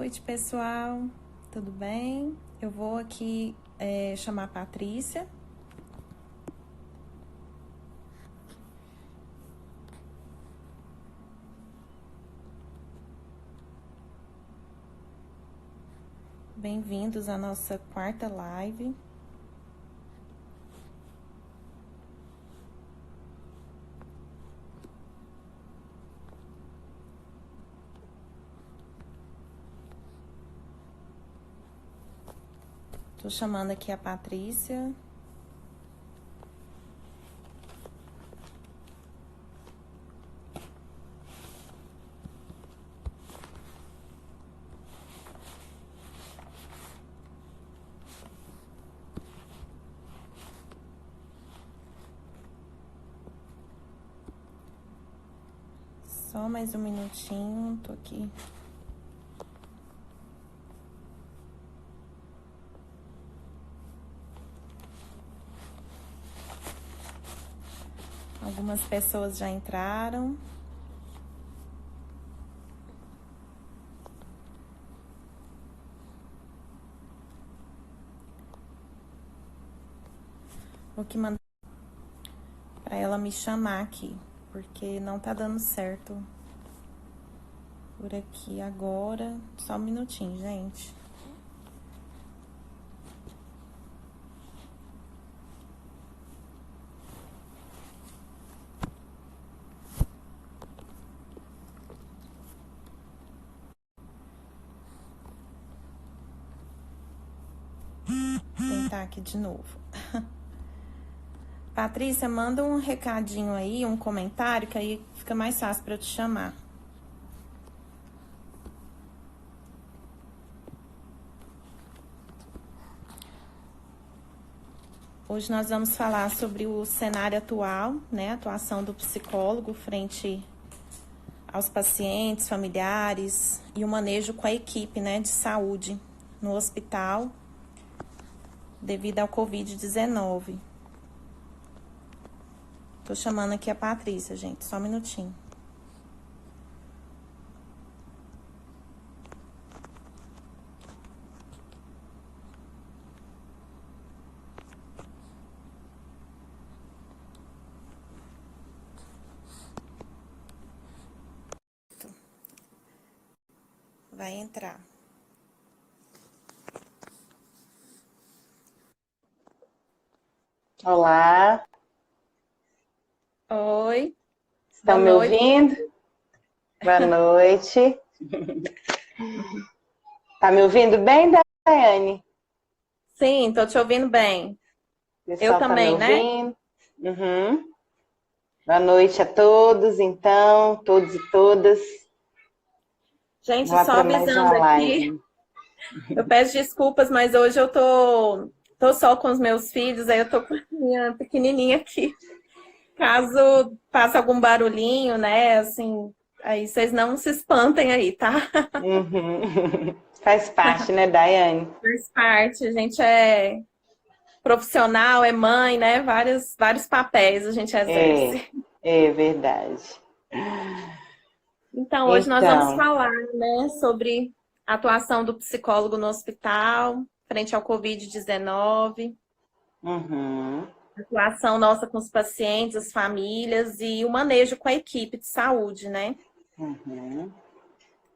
noite, pessoal. Tudo bem? Eu vou aqui chamar a Patrícia. Bem-vindos à nossa quarta live. Estou chamando aqui a Patrícia. Só mais um minutinho, tô aqui. Algumas pessoas já entraram. Vou que mandar para ela me chamar aqui, porque não tá dando certo por aqui agora. Só um minutinho, gente. Vou tentar aqui de novo. Patrícia, manda um recadinho aí, um comentário, que aí fica mais fácil para eu te chamar. Hoje nós vamos falar sobre o cenário atual, né? A atuação do psicólogo frente aos pacientes, familiares e o manejo com a equipe, né, de saúde no hospital devido ao Covid-19. Tô chamando aqui a Patrícia, gente, só um minutinho. Vai entrar. Olá. Oi. Estão me ouvindo? Boa noite. Tá me ouvindo bem, Daiane? Sim, tô te ouvindo bem. Eu também, tá me ouvindo? Né? Uhum. Boa noite a todos, então, todos e todas. Gente, só avisando aqui, eu peço desculpas, mas hoje eu tô só com os meus filhos, aí eu tô com a minha pequenininha aqui. Caso passe algum barulhinho, né, assim, aí vocês não se espantem aí, tá? Uhum. Faz parte, né, Daiane? Faz parte, a gente é profissional, é mãe, né, vários papéis a gente exerce. É verdade. Então, hoje nós vamos falar, né, sobre a atuação do psicólogo no hospital, frente ao Covid-19. Uhum. A atuação nossa com os pacientes, as famílias e o manejo com a equipe de saúde, né? Uhum.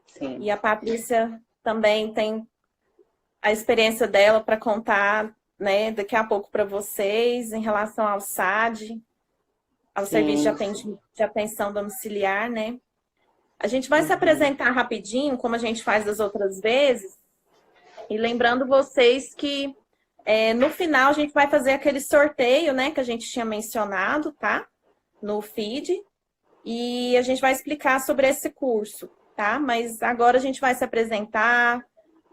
Sim. E a Patrícia também tem a experiência dela para contar, né, daqui a pouco para vocês, em relação ao SAD, ao Serviço de Atenção Domiciliar, né? A gente vai se apresentar rapidinho, como a gente faz das outras vezes, e lembrando vocês que no final a gente vai fazer aquele sorteio, né, que a gente tinha mencionado, tá? No feed, e a gente vai explicar sobre esse curso, tá? Mas agora a gente vai se apresentar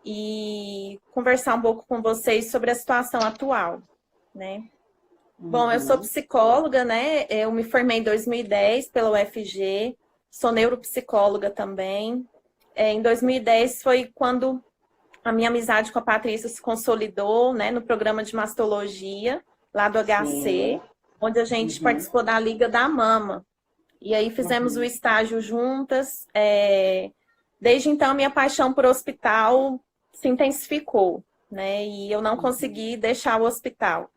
e conversar um pouco com vocês sobre a situação atual, né? Bom, eu sou psicóloga, né? Eu me formei em 2010 pela UFG, sou neuropsicóloga também. Em 2010 foi quando a minha amizade com a Patrícia se consolidou, né, no programa de mastologia, lá do HC, onde a gente participou da Liga da Mama. E aí fizemos o estágio juntas, desde então, minha paixão por hospital se intensificou, né? E eu não consegui deixar o hospital.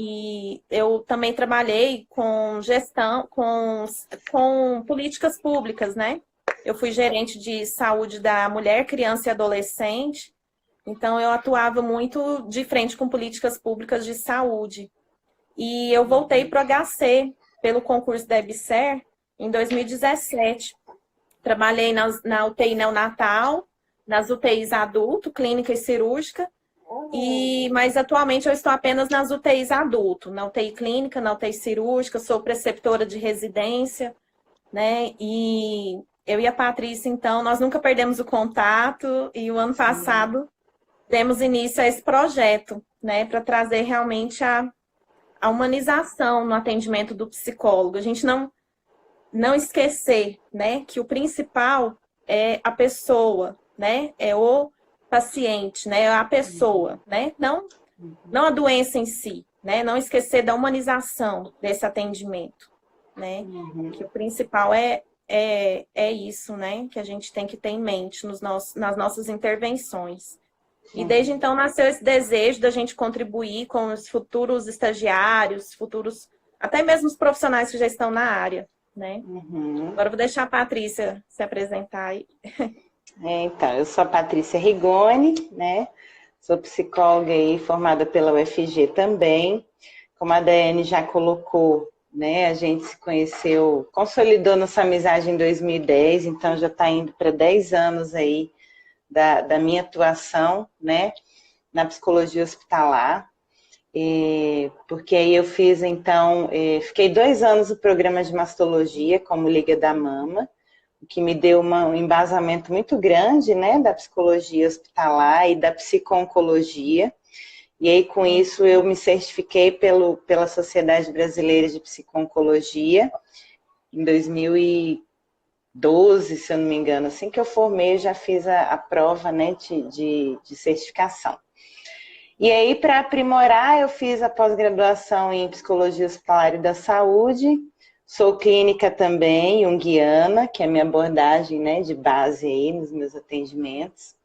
E eu também trabalhei com gestão, com políticas públicas, né? Eu fui gerente de saúde da mulher, criança e adolescente, então eu atuava muito de frente com políticas públicas de saúde. E eu voltei para o HC pelo concurso da EBSER em 2017. Trabalhei na UTI neonatal, nas UTIs adulto, clínica e cirúrgica, mas atualmente eu estou apenas nas UTIs adulto, na UTI clínica, na UTI cirúrgica, sou preceptora de residência, né? E eu e a Patrícia, então, nós nunca perdemos o contato e o ano passado demos início a esse projeto, né, para trazer realmente a humanização no atendimento do psicólogo. A gente não esquecer, né, que o principal é a pessoa, né, é o paciente, né, é a pessoa, né, não a doença em si, né, não esquecer da humanização desse atendimento, né, que o principal é isso, né, que a gente tem que ter em mente nas nossas intervenções. E desde então nasceu esse desejo da gente contribuir com os futuros estagiários, até mesmo os profissionais que já estão na área, né? Agora eu vou deixar a Patrícia se apresentar aí. Então, eu sou a Patrícia Rigoni, né? Sou psicóloga e formada pela UFG também. Como a Daiane já colocou, né? A gente se conheceu, consolidou nossa amizade em 2010, então já está indo para 10 anos aí da minha atuação, né? Na psicologia hospitalar. Porque aí eu fiz, então, fiquei 2 anos no programa de mastologia como Liga da Mama, o que me deu um embasamento muito grande, né, da psicologia hospitalar e da psico-oncologia. E aí, com isso, eu me certifiquei pela Sociedade Brasileira de Psico-Oncologia em 2012, se eu não me engano. Assim que eu formei, eu já fiz a prova, né, de certificação. E aí, para aprimorar, eu fiz a pós-graduação em Psicologia Hospitalar e da Saúde. Sou clínica também, junguiana, que é a minha abordagem, né, de base aí nos meus atendimentos.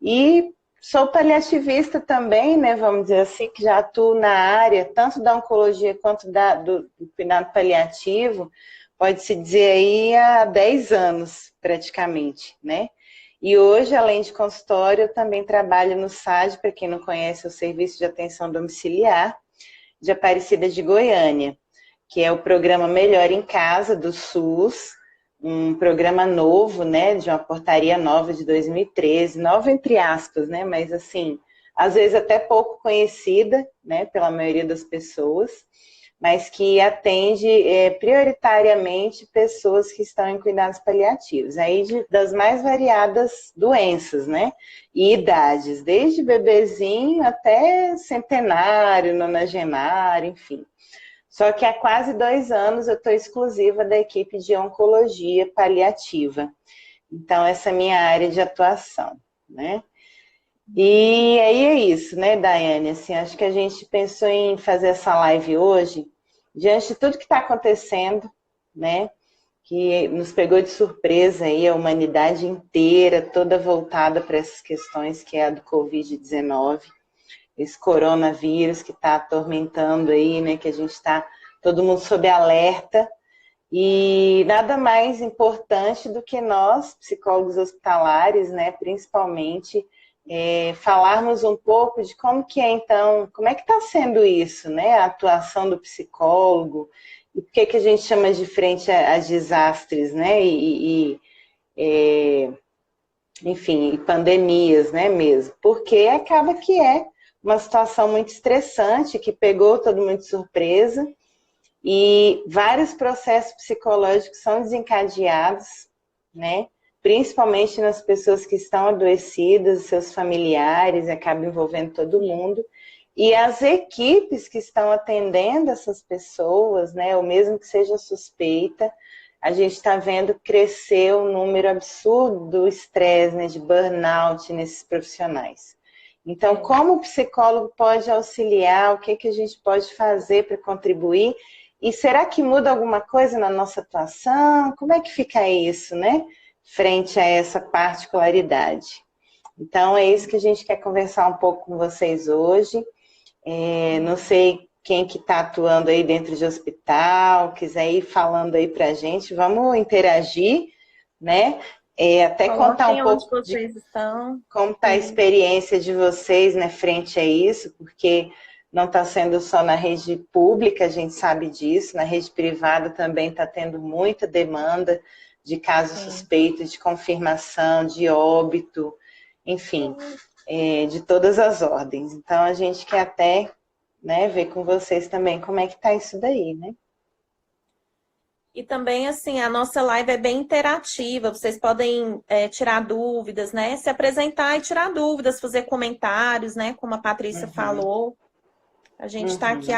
E sou paliativista também, né, vamos dizer assim, que já atuo na área, tanto da oncologia quanto do cuidado paliativo, pode-se dizer aí há 10 anos, praticamente, né? E hoje, além de consultório, eu também trabalho no SAD, para quem não conhece, é o Serviço de Atenção Domiciliar de Aparecida de Goiânia, que é o programa Melhor em Casa do SUS, um programa novo, né, de uma portaria nova de 2013, nova entre aspas, né, mas assim, às vezes até pouco conhecida, né, pela maioria das pessoas, mas que atende prioritariamente pessoas que estão em cuidados paliativos, aí das mais variadas doenças, né, e idades, desde bebezinho até centenário, nonagenário, enfim. Só que há quase 2 anos eu estou exclusiva da equipe de oncologia paliativa. Então, essa é a minha área de atuação, né? E aí é isso, né, Daiane? Assim, acho que a gente pensou em fazer essa live hoje, diante de tudo que está acontecendo, né? Que nos pegou de surpresa aí, a humanidade inteira, toda voltada para essas questões, que é a do Covid-19. Esse coronavírus que está atormentando aí, né, que a gente está todo mundo sob alerta, e nada mais importante do que nós, psicólogos hospitalares, né, principalmente, falarmos um pouco de como que é, então, como é que está sendo isso, né, a atuação do psicólogo, e por que a gente chama de frente a desastres, né, enfim, pandemias, né, mesmo, porque acaba que é uma situação muito estressante, que pegou todo mundo de surpresa, e vários processos psicológicos são desencadeados, né? Principalmente nas pessoas que estão adoecidas, seus familiares, acaba envolvendo todo mundo. E as equipes que estão atendendo essas pessoas, né? Ou mesmo que seja suspeita, a gente está vendo crescer um número absurdo do estresse, né? De burnout nesses profissionais. Então, como o psicólogo pode auxiliar? O que a gente pode fazer para contribuir? E será que muda alguma coisa na nossa atuação? Como é que fica isso, né? frente a essa particularidade. Então, é isso que a gente quer conversar um pouco com vocês hoje. Não sei quem que está atuando aí dentro de hospital, quiser ir falando aí para a gente, vamos interagir, né? Até contar um pouco de como está a experiência de vocês, né, frente a isso, porque não está sendo só na rede pública, a gente sabe disso, na rede privada também está tendo muita demanda de casos suspeitos, de confirmação, de óbito, enfim, de todas as ordens. Então, a gente quer até, né, ver com vocês também como é que está isso daí, né? E também, assim, a nossa live é bem interativa, vocês podem tirar dúvidas, né? Se apresentar e tirar dúvidas, fazer comentários, né? Como a Patrícia falou. A gente está aqui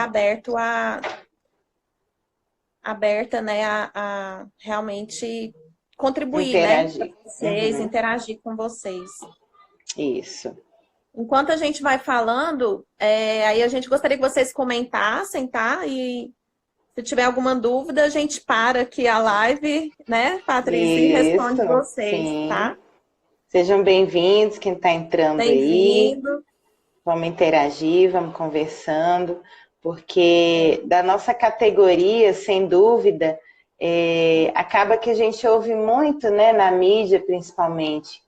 aberta, né, a realmente contribuir, interagir, né? Para vocês, interagir com vocês. Isso. Enquanto a gente vai falando, aí a gente gostaria que vocês comentassem, tá? E se tiver alguma dúvida, a gente para aqui a live, né, Patrícia, e responde vocês, sim. tá? Sejam bem-vindos, quem está entrando aí. Vamos interagir, vamos conversando, porque da nossa categoria, sem dúvida, acaba que a gente ouve muito, né, na mídia principalmente,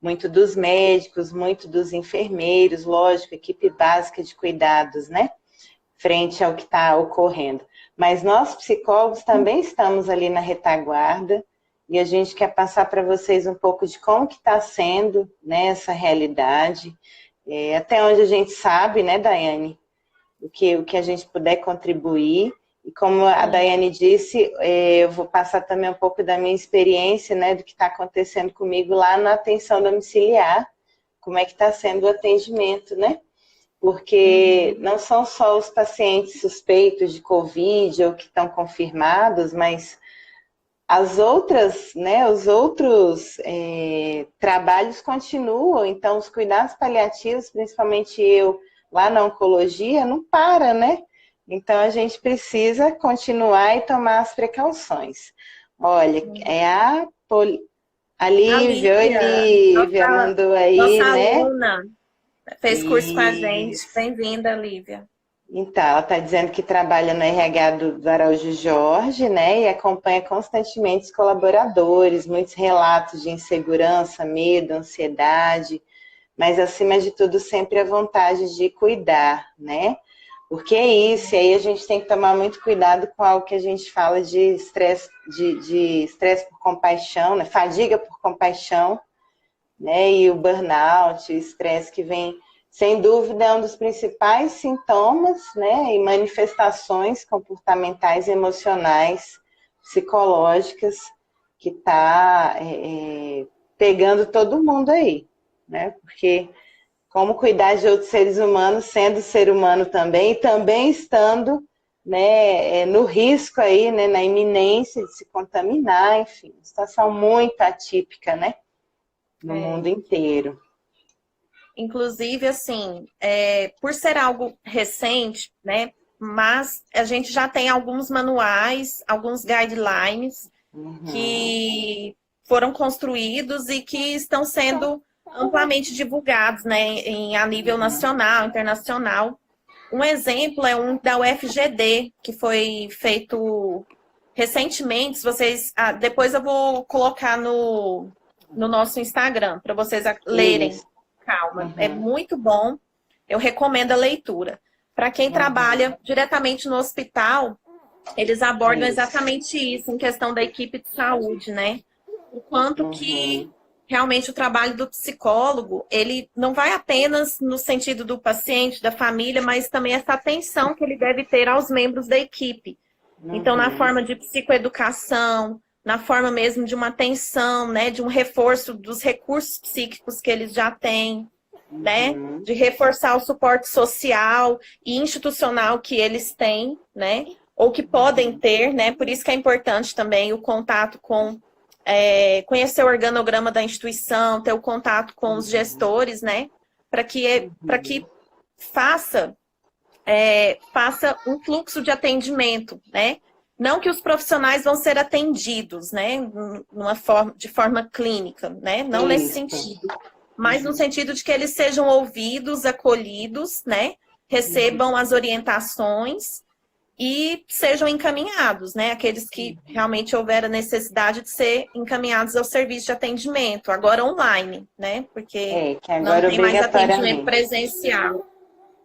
muito dos médicos, muito dos enfermeiros, lógico, equipe básica de cuidados, né, frente ao que está ocorrendo. Mas nós, psicólogos, também estamos ali na retaguarda e a gente quer passar para vocês um pouco de como que está sendo, né, essa realidade, até onde a gente sabe, né, Daiane, o que a gente puder contribuir. E como a Daiane disse, eu vou passar também um pouco da minha experiência, né, do que está acontecendo comigo lá na atenção domiciliar, como é que está sendo o atendimento, né? Porque não são só os pacientes suspeitos de Covid ou que estão confirmados, mas as outras, né, os outros trabalhos continuam. Então, os cuidados paliativos, principalmente eu, lá na oncologia, não para, né? Então, a gente precisa continuar e tomar as precauções. Olha, a Lívia, oi Lívia, mandou aí, nossa né? Aluna. Fez curso com a gente. Bem-vinda, Lívia. Então, ela está dizendo que trabalha no RH do Araújo Jorge, né? E acompanha constantemente os colaboradores, muitos relatos de insegurança, medo, ansiedade, mas acima de tudo sempre a vontade de cuidar, né? Porque é isso, e aí a gente tem que tomar muito cuidado com algo que a gente fala de estresse, de estresse por compaixão, né? Fadiga por compaixão, né? E o burnout, o estresse que vem, sem dúvida, é um dos principais sintomas, né? E manifestações comportamentais, emocionais, psicológicas, que está pegando todo mundo aí, né? Porque como cuidar de outros seres humanos, sendo ser humano também, e também estando, né, no risco aí, né, na iminência de se contaminar, enfim, situação muito atípica, né? No mundo inteiro. Inclusive, assim, por ser algo recente, né? Mas a gente já tem alguns manuais, alguns guidelines que foram construídos e que estão sendo amplamente divulgados, né? A nível nacional, internacional. Um exemplo é um da UFGD, que foi feito recentemente. Vocês, depois eu vou colocar no nosso Instagram, para vocês lerem. Calma, é muito bom. Eu recomendo a leitura. Para quem trabalha diretamente no hospital, eles abordam exatamente isso, em questão da equipe de saúde, né? O quanto que realmente o trabalho do psicólogo, ele não vai apenas no sentido do paciente, da família, mas também essa atenção que ele deve ter aos membros da equipe. Então, na forma de psicoeducação, na forma mesmo de uma atenção, né, de um reforço dos recursos psíquicos que eles já têm, né, de reforçar o suporte social e institucional que eles têm, né, ou que podem ter, né, por isso que é importante também o contato com, conhecer o organograma da instituição, ter o contato com os gestores, né, para que faça um fluxo de atendimento, né, Não que os profissionais vão ser atendidos, né, de forma clínica, né? Não nesse sentido, mas no sentido de que eles sejam ouvidos, acolhidos, né? Recebam as orientações e sejam encaminhados, né? Aqueles que realmente houver a necessidade de ser encaminhados ao serviço de atendimento, agora online, né? Porque Que agora não tem mais atendimento obrigatoriamente. presencial.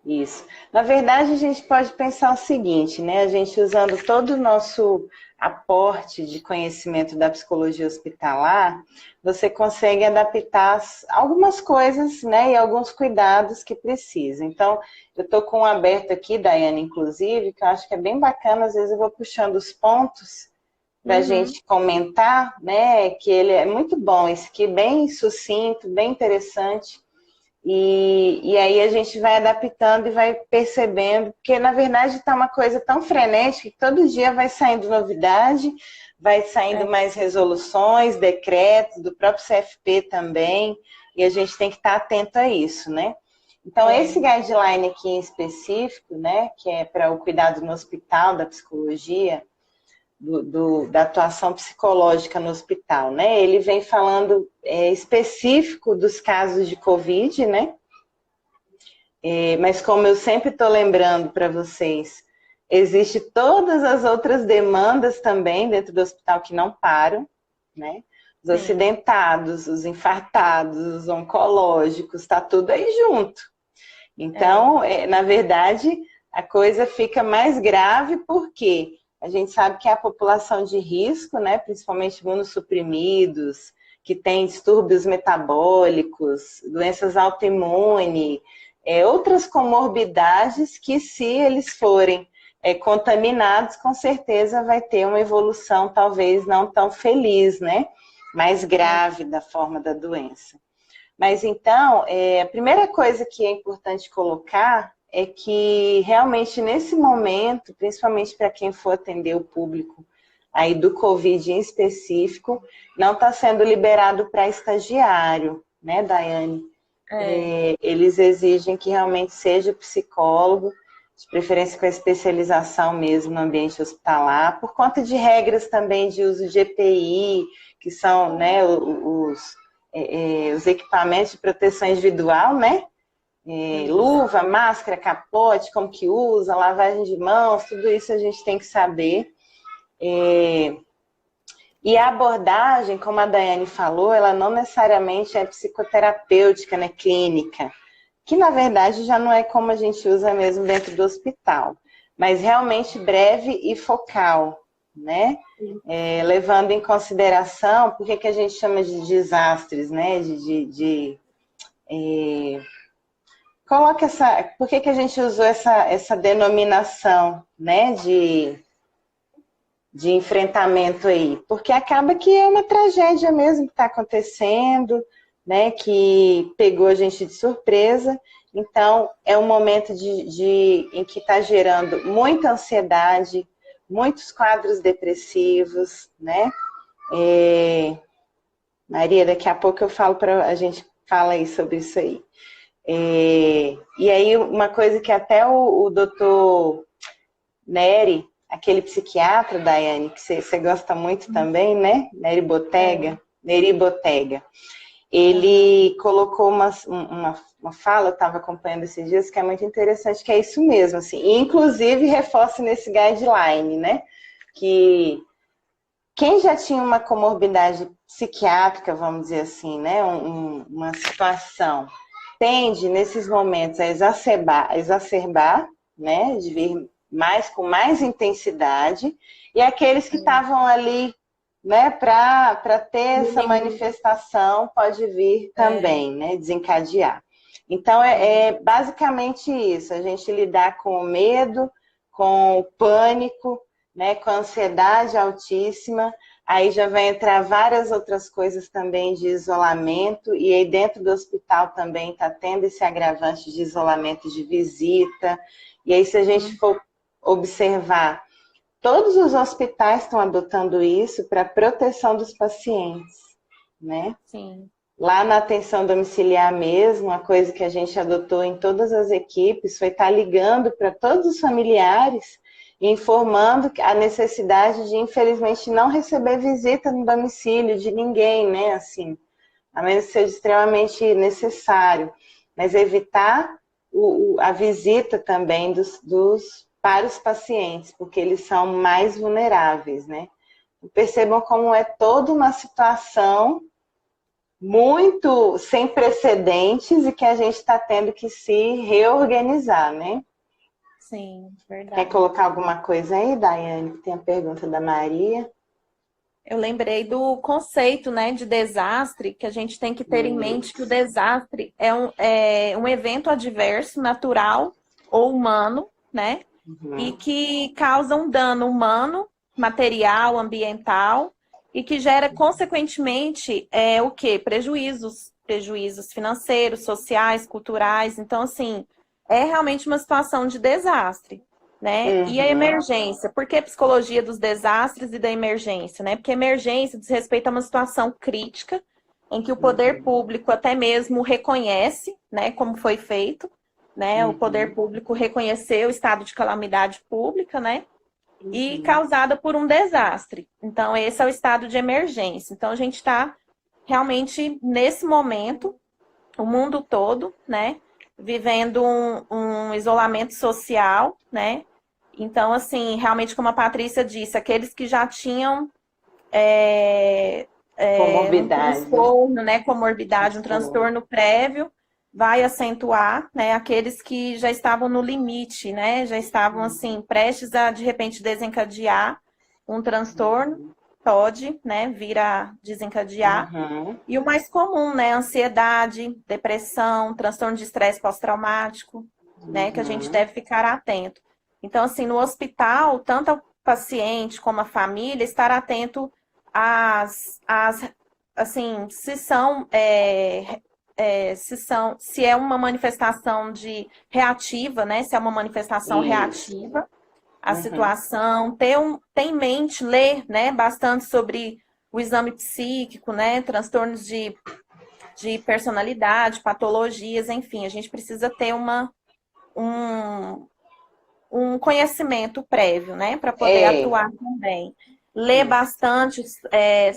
Isso. Na verdade, a gente pode pensar o seguinte, né? A gente usando todo o nosso aporte de conhecimento da psicologia hospitalar, você consegue adaptar algumas coisas, né? E alguns cuidados que precisa. Então, eu estou com um aberto aqui, Daiane, inclusive, que eu acho que é bem bacana, às vezes eu vou puxando os pontos para a gente comentar, né? Que ele é muito bom, esse aqui bem sucinto, bem interessante. E aí a gente vai adaptando e vai percebendo, porque na verdade está uma coisa tão frenética que todo dia vai saindo novidade, vai saindo mais resoluções, decretos, do próprio CFP também, e a gente tem que estar atento a isso, né? Então, esse guideline aqui em específico, né, que é para o cuidado no hospital da psicologia, da atuação psicológica no hospital, né? Ele vem falando específico dos casos de Covid, né? Mas como eu sempre estou lembrando para vocês, existe todas as outras demandas também dentro do hospital que não param, né? Os acidentados, os infartados, os oncológicos, está tudo aí junto. Então, na verdade, a coisa fica mais grave porque a gente sabe que a população de risco, né, principalmente imunossuprimidos, que tem distúrbios metabólicos, doenças autoimunes, outras comorbidades que, se eles forem contaminados, com certeza vai ter uma evolução talvez não tão feliz, né? Mais grave da forma da doença. Mas então, a primeira coisa que é importante colocar é que realmente nesse momento, principalmente para quem for atender o público aí do Covid em específico, não está sendo liberado para estagiário, né, Daiane? Eles exigem que realmente seja psicólogo, de preferência com a especialização mesmo no ambiente hospitalar, por conta de regras também de uso de EPI, que são, né, os equipamentos de proteção individual, né? Luva, máscara, capote, como que usa, lavagem de mãos, tudo isso a gente tem que saber. E a abordagem, como a Daiane falou, ela não necessariamente é psicoterapêutica, né, clínica, que na verdade já não é como a gente usa mesmo dentro do hospital, mas realmente breve e focal, né? Levando em consideração, por que a gente chama de desastres, né? Coloca por que a gente usou essa denominação, né? De enfrentamento aí? Porque acaba que é uma tragédia mesmo que está acontecendo, né? Que pegou a gente de surpresa. Então, é um momento em que está gerando muita ansiedade, muitos quadros depressivos, né? Maria, daqui a pouco eu falo a gente fala aí sobre isso aí. E aí, uma coisa que até o doutor Nery, aquele psiquiatra, Daiane, que você gosta muito também, né? Nery Botega, ele colocou uma fala, eu estava acompanhando esses dias, que é muito interessante, que é isso mesmo, assim, e inclusive reforça nesse guideline, né? Que quem já tinha uma comorbidade psiquiátrica, vamos dizer assim, né? Uma situação tende, nesses momentos, a exacerbar, né? De vir com mais intensidade, e aqueles que estavam ali, né, para ter essa manifestação, pode vir também, né? Desencadear. Então, é basicamente isso, a gente lidar com o medo, com o pânico, né, com a ansiedade altíssima, aí já vai entrar várias outras coisas também de isolamento, e aí dentro do hospital também está tendo esse agravante de isolamento de visita, e aí se a gente for observar, todos os hospitais estão adotando isso para proteção dos pacientes, né? Sim. Lá na atenção domiciliar mesmo, a coisa que a gente adotou em todas as equipes foi estar ligando para todos os familiares informando a necessidade de, infelizmente, não receber visita no domicílio de ninguém, né? Assim, a menos que seja extremamente necessário, mas evitar a visita também para os pacientes, porque eles são mais vulneráveis, né? Percebam como é toda uma situação muito sem precedentes e que a gente está tendo que se reorganizar, né? Sim, verdade. Quer colocar alguma coisa aí, Daiane? Tem a pergunta da Maria. Eu lembrei do conceito, né, de desastre, que a gente tem que ter em mente que o desastre é um evento adverso, natural ou humano, né? E que causa um dano humano, material, ambiental, e que gera, consequentemente, o quê? Prejuízos financeiros, sociais, culturais. Então, assim, é realmente uma situação de desastre. Né? E a emergência? Por que a psicologia dos desastres e da emergência? Né? Porque a emergência diz respeito a uma situação crítica em que o poder público até mesmo reconhece, né, como foi feito, né? O poder público reconheceu o estado de calamidade pública, né? E causada por um desastre. Então, esse é o estado de emergência. Então, a gente está realmente nesse momento, o mundo todo, né? Vivendo um isolamento social, né? Então, assim, realmente, como a Patrícia disse, aqueles que já tinham um Comorbidade. transtorno, né, comorbidade, um transtorno prévio, vai acentuar, né, aqueles que já estavam no limite, né, já estavam, assim, prestes a, de repente, desencadear um transtorno, pode, né, vir a desencadear. E o mais comum, né, ansiedade, depressão, transtorno de estresse pós-traumático, né, que a gente deve ficar atento. Então, assim, no hospital, tanto o paciente como a família estar atento assim, se é uma manifestação de reativa, né? Se é uma manifestação reativa à situação, ter em mente, ler, né, bastante sobre o exame psíquico, né? Transtornos de personalidade, patologias, enfim, a gente precisa ter um conhecimento prévio, né, para poder atuar também. Ler bastante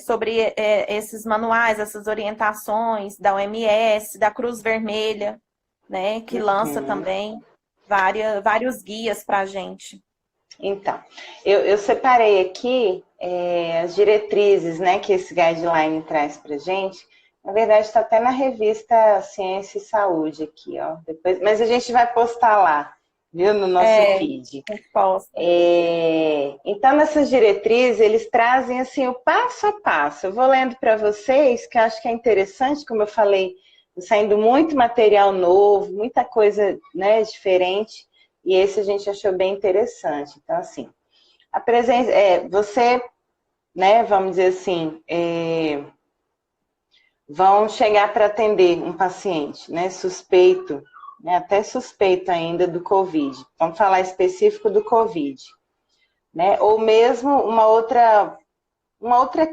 sobre esses manuais, essas orientações da OMS, da Cruz Vermelha, né, que lança também vários guias para a gente. Então, eu separei aqui as diretrizes, né, que esse guideline traz para gente. Na verdade, está até na revista Ciência e Saúde aqui, ó. Depois, mas a gente vai postar lá, viu, no nosso feed. Então, nessas diretrizes, eles trazem assim o passo a passo. Eu vou lendo para vocês, que eu acho que é interessante, como eu falei, saindo muito material novo, muita coisa, né, diferente. E esse a gente achou bem interessante. Então, assim, a presença, você, né, vamos dizer assim, vão chegar para atender um paciente, né, suspeito, né, até suspeito ainda do Covid. Vamos falar específico do Covid, né, ou mesmo uma outra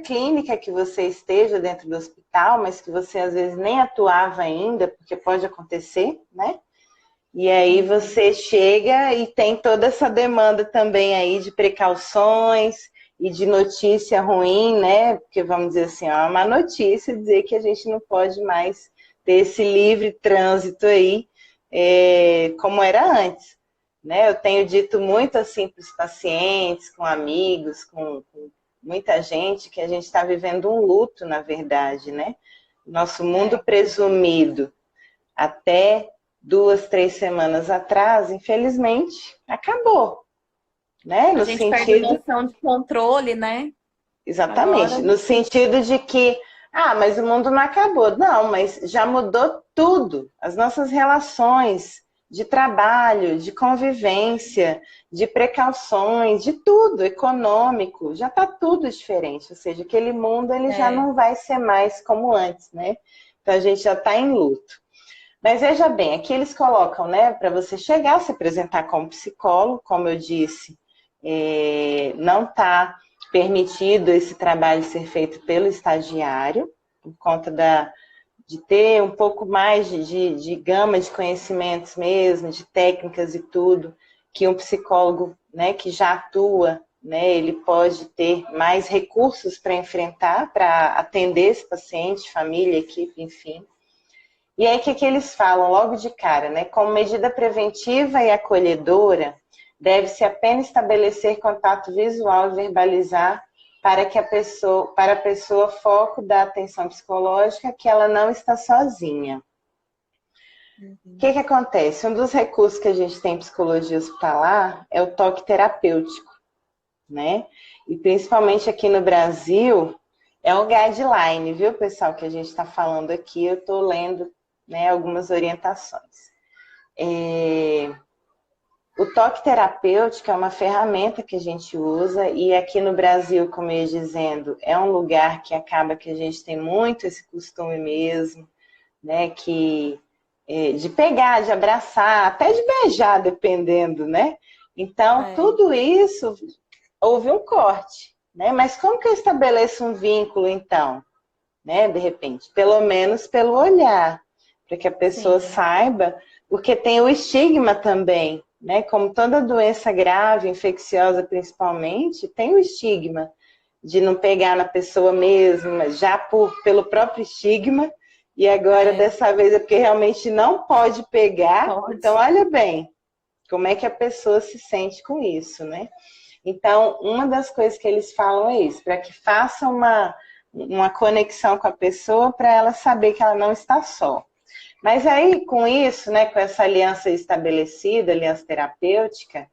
clínica que você esteja dentro do hospital, mas que você às vezes nem atuava ainda, porque pode acontecer, né? E aí você chega e tem toda essa demanda também aí de precauções e de notícia ruim, né? Porque vamos dizer assim, é uma notícia dizer que a gente não pode mais ter esse livre trânsito aí, como era antes, né? Eu tenho dito muito assim para os pacientes, com amigos, com muita gente, que a gente está vivendo um luto, na verdade, né? Nosso mundo presumido até 2, 3 semanas atrás, infelizmente, acabou, né? A gente perde a noção de controle, né? Exatamente, no sentido de que, mas o mundo não acabou. Não, mas já mudou tudo. As nossas relações de trabalho, de convivência, de precauções, de tudo, econômico, já está tudo diferente. Ou seja, aquele mundo ele já não vai ser mais como antes, né? Então a gente já está em luto. Mas veja bem, aqui eles colocam, né, para você chegar, se apresentar como psicólogo, como eu disse, não está permitido esse trabalho ser feito pelo estagiário, por conta de ter um pouco mais de gama de conhecimentos mesmo, de técnicas e tudo, que um psicólogo né, que já atua, né, ele pode ter mais recursos para enfrentar, para atender esse paciente, família, equipe, enfim. E aí, o que eles falam logo de cara, né? Como medida preventiva e acolhedora, deve-se apenas estabelecer contato visual e verbalizar para a pessoa foco da atenção psicológica que ela não está sozinha. O que acontece? Um dos recursos que a gente tem em psicologia hospitalar é o toque terapêutico, né? E principalmente aqui no Brasil, é um guideline, viu, pessoal, que a gente está falando aqui. Eu estou lendo, né, algumas orientações. O toque terapêutico é uma ferramenta que a gente usa e aqui no Brasil, como eu ia dizendo, é um lugar que acaba que a gente tem muito esse costume mesmo, né, de pegar, de abraçar, até de beijar, dependendo, né? Então, tudo isso houve um corte, né? Mas como que eu estabeleço um vínculo, então? Né, de repente, pelo menos pelo olhar, para que a pessoa saiba, porque tem o estigma também, né? Como toda doença grave, infecciosa principalmente, tem o estigma de não pegar na pessoa mesma, já pelo próprio estigma, e agora dessa vez é porque realmente não pode pegar. Então, olha bem, como é que a pessoa se sente com isso, né? Então, uma das coisas que eles falam é isso, para que faça uma conexão com a pessoa para ela saber que ela não está só. Mas aí, com isso, né, com essa aliança estabelecida, aliança terapêutica,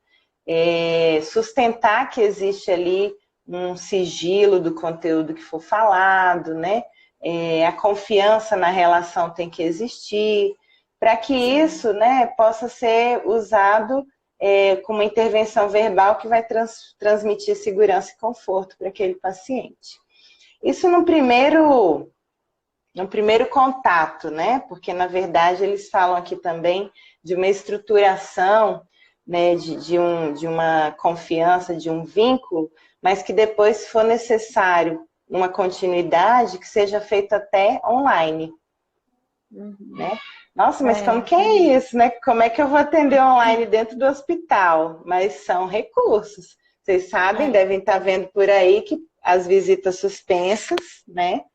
sustentar que existe ali um sigilo do conteúdo que for falado, né? A confiança na relação tem que existir, para que isso, né, possa ser usado com uma intervenção verbal que vai transmitir segurança e conforto para aquele paciente. Isso no primeiro contato, né? Porque, na verdade, eles falam aqui também de uma estruturação, né, de uma confiança, de um vínculo, mas que depois, se for necessário uma continuidade, que seja feita até online. Né? Nossa, mas como que é isso, né? Como é que eu vou atender online dentro do hospital? Mas são recursos. Vocês sabem, devem estar vendo por aí que as visitas suspensas, né?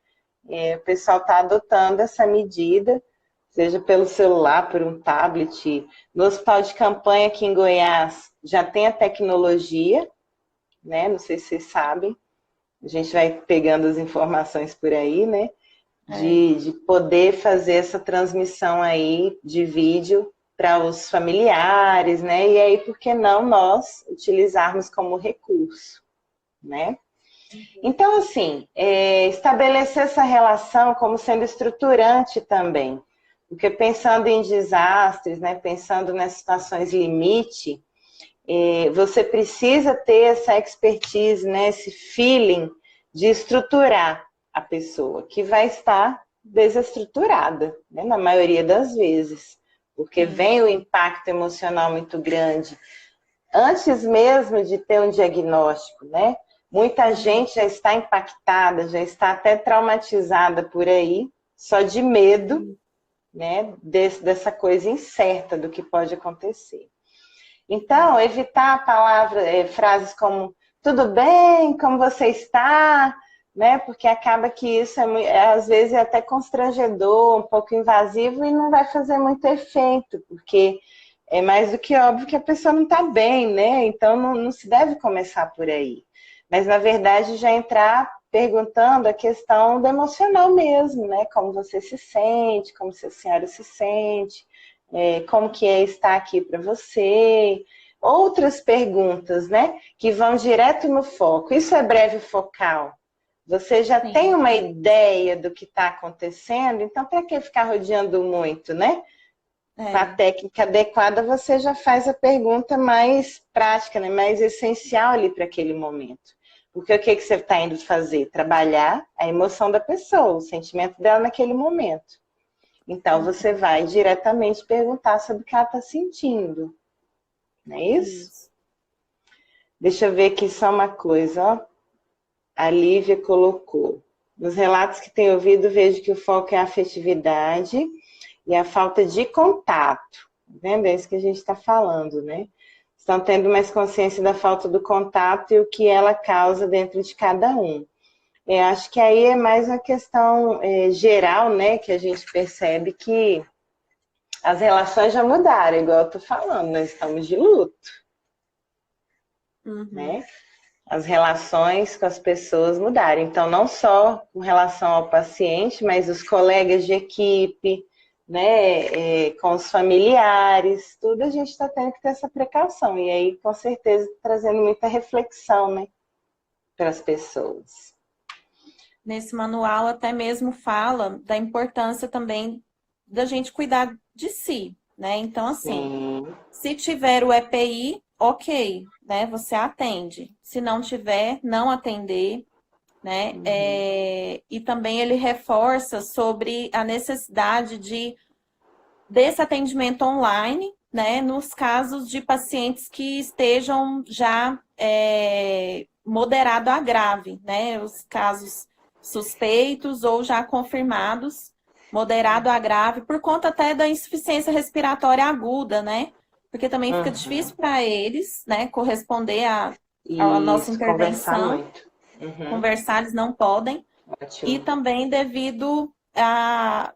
O pessoal está adotando essa medida, seja pelo celular, por um tablet. No hospital de campanha aqui em Goiás já tem a tecnologia, né? Não sei se vocês sabem. A gente vai pegando as informações por aí, né? De poder fazer essa transmissão aí de vídeo para os familiares, né? E aí, por que não nós utilizarmos como recurso, né? Então, assim, estabelecer essa relação como sendo estruturante também, porque pensando em desastres, né? Pensando nas situações limite, você precisa ter essa expertise, né? Esse feeling de estruturar a pessoa, que vai estar desestruturada, né, na maioria das vezes, porque vem o impacto emocional muito grande. Antes mesmo de ter um diagnóstico, né, muita gente já está impactada, já está até traumatizada por aí, só de medo, né, dessa coisa incerta do que pode acontecer. Então, evitar a palavra, frases como tudo bem, como você está, né? Porque acaba que isso às vezes é até constrangedor, um pouco invasivo e não vai fazer muito efeito, porque é mais do que óbvio que a pessoa não está bem, né? Então não se deve começar por aí. Mas, na verdade, já entrar perguntando a questão do emocional mesmo, né? Como você se sente, como a senhora se sente, como que é estar aqui para você. Outras perguntas, né? Que vão direto no foco. Isso é breve focal. Você já tem uma ideia do que está acontecendo, então para que ficar rodeando muito, né? Com a técnica adequada, você já faz a pergunta mais prática, né? Mais essencial ali para aquele momento. Porque o que você está indo fazer? Trabalhar a emoção da pessoa, o sentimento dela naquele momento. Então, você vai diretamente perguntar sobre o que ela está sentindo. Não é isso? Deixa eu ver aqui só uma coisa, ó. A Lívia colocou. Nos relatos que tenho ouvido, vejo que o foco é a afetividade e a falta de contato. Tá vendo? É isso que a gente está falando, né? estão tendo mais consciência da falta do contato e o que ela causa dentro de cada um. Acho que aí é mais uma questão geral, né, que a gente percebe que as relações já mudaram, igual eu tô falando, nós estamos de luto, né? As relações com as pessoas mudaram. Então, não só com relação ao paciente, mas os colegas de equipe, né, com os familiares, tudo a gente está tendo que ter essa precaução. E aí, com certeza, trazendo muita reflexão, né, para as pessoas. Nesse manual até mesmo fala da importância também da gente cuidar de si, né? Então, assim, se tiver o EPI, ok, né? Você atende. Se não tiver, não atender, né? E também ele reforça sobre a necessidade desse atendimento online, né? Nos casos de pacientes que estejam já moderado a grave, né? Os casos suspeitos ou já confirmados, moderado a grave, por conta até da insuficiência respiratória aguda, né? Porque também fica difícil para eles, né, corresponder à nossa intervenção. Conversar eles não podem. Ótimo. E também devido à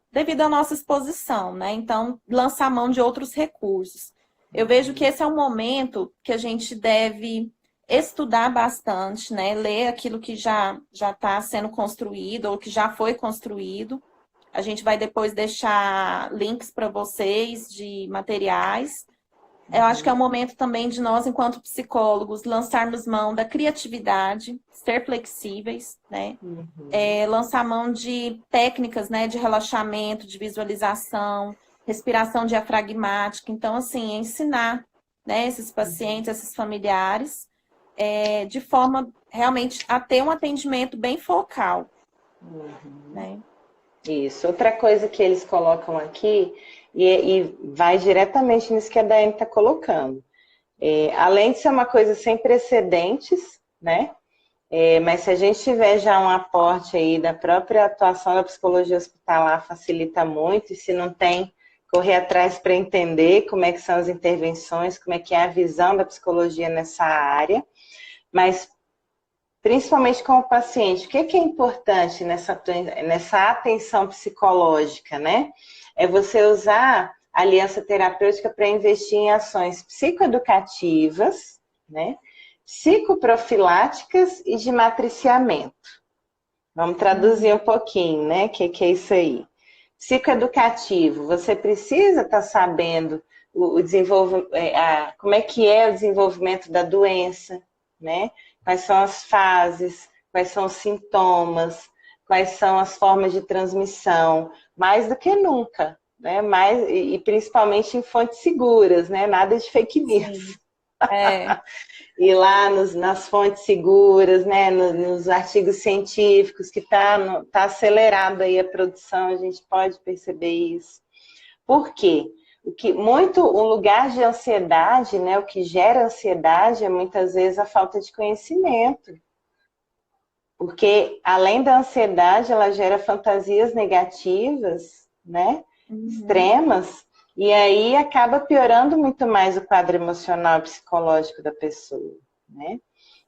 nossa exposição, né? Então, lançar mão de outros recursos. Eu vejo que esse é um momento que a gente deve estudar bastante, né? Ler aquilo que já está sendo construído ou que já foi construído. A gente vai depois deixar links para vocês de materiais. Eu acho que é o momento também de nós, enquanto psicólogos, lançarmos mão da criatividade, ser flexíveis, né? Lançar mão de técnicas, né, de relaxamento, de visualização, respiração diafragmática. Então, assim, ensinar, né, esses pacientes, esses familiares, de forma realmente a ter um atendimento bem focal. Né? Isso. Outra coisa que eles colocam aqui, e vai diretamente nisso que a Daiane está colocando. Além de ser uma coisa sem precedentes, né? Mas se a gente tiver já um aporte aí da própria atuação da psicologia hospitalar, facilita muito, e se não tem, correr atrás para entender como é que são as intervenções, como é que é a visão da psicologia nessa área, mas principalmente com o paciente, o que é importante nessa atenção psicológica, né? É você usar a aliança terapêutica para investir em ações psicoeducativas, né? Psicoprofiláticas e de matriciamento. Vamos traduzir um pouquinho, né? O que é isso aí? Psicoeducativo, você precisa estar sabendo como é que é o desenvolvimento da doença, né? Quais são as fases, quais são os sintomas, quais são as formas de transmissão, mais do que nunca, né? E principalmente em fontes seguras, né? Nada de fake news. E lá nas fontes seguras, né? Nos artigos científicos, que tá acelerado aí a produção, a gente pode perceber isso. Por quê? Um lugar de ansiedade, né? O que gera ansiedade é muitas vezes a falta de conhecimento. Porque além da ansiedade, ela gera fantasias negativas, né? Extremas, e aí acaba piorando muito mais o quadro emocional e psicológico da pessoa, né?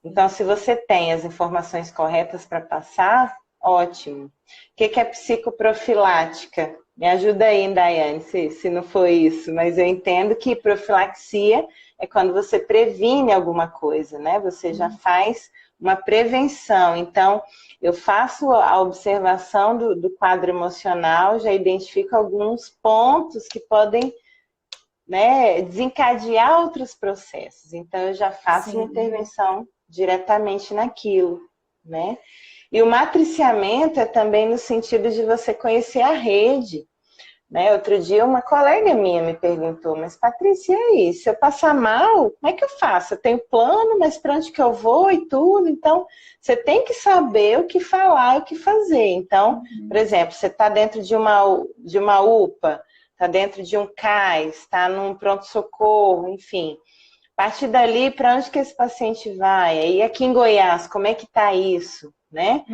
Então, se você tem as informações corretas para passar, ótimo. O que é psicoprofilática? Me ajuda aí, Daiane, se não foi isso, mas eu entendo que profilaxia é quando você previne alguma coisa, né? Você já faz uma prevenção. Então, eu faço a observação do quadro emocional, já identifico alguns pontos que podem, né, desencadear outros processos. Então, eu já faço uma intervenção diretamente naquilo, né? E o matriciamento é também no sentido de você conhecer a rede, né? Outro dia uma colega minha me perguntou, mas Patrícia, e aí, se eu passar mal, como é que eu faço? Eu tenho plano, mas para onde que eu vou e tudo? Então, você tem que saber o que falar e o que fazer. Então, por exemplo, você está dentro de uma UPA, está dentro de um CAIS, está num pronto-socorro, enfim. A partir dali, para onde que esse paciente vai? E aqui em Goiás, como é que está isso? Né?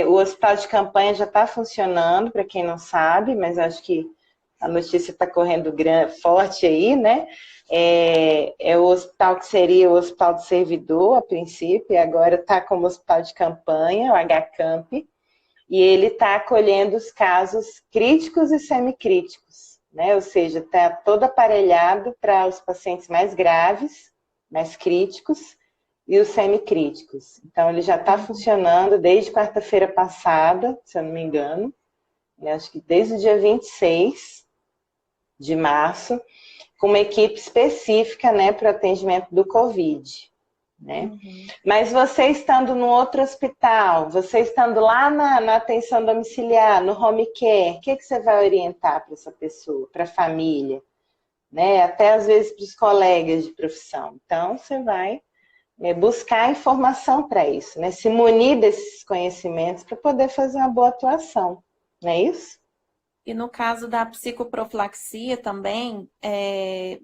O hospital de campanha já está funcionando, para quem não sabe, mas acho que a notícia está correndo forte aí, né? É o hospital que seria o Hospital do Servidor, a princípio, e agora está como hospital de campanha, o HCamp, e ele está acolhendo os casos críticos e semicríticos, né? Ou seja, está todo aparelhado para os pacientes mais graves, mais críticos, e os semicríticos. Então, ele já está funcionando desde quarta-feira passada, se eu não me engano, acho que desde o dia 26 de março, com uma equipe específica, né, para o atendimento do Covid, né? Mas você estando no outro hospital, você estando lá na atenção domiciliar, no home care, o que você vai orientar para essa pessoa, para a família, né? Até às vezes para os colegas de profissão. Então, você vai buscar informação para isso, né? Se munir desses conhecimentos para poder fazer uma boa atuação, não é isso? E no caso da psicoprofilaxia também,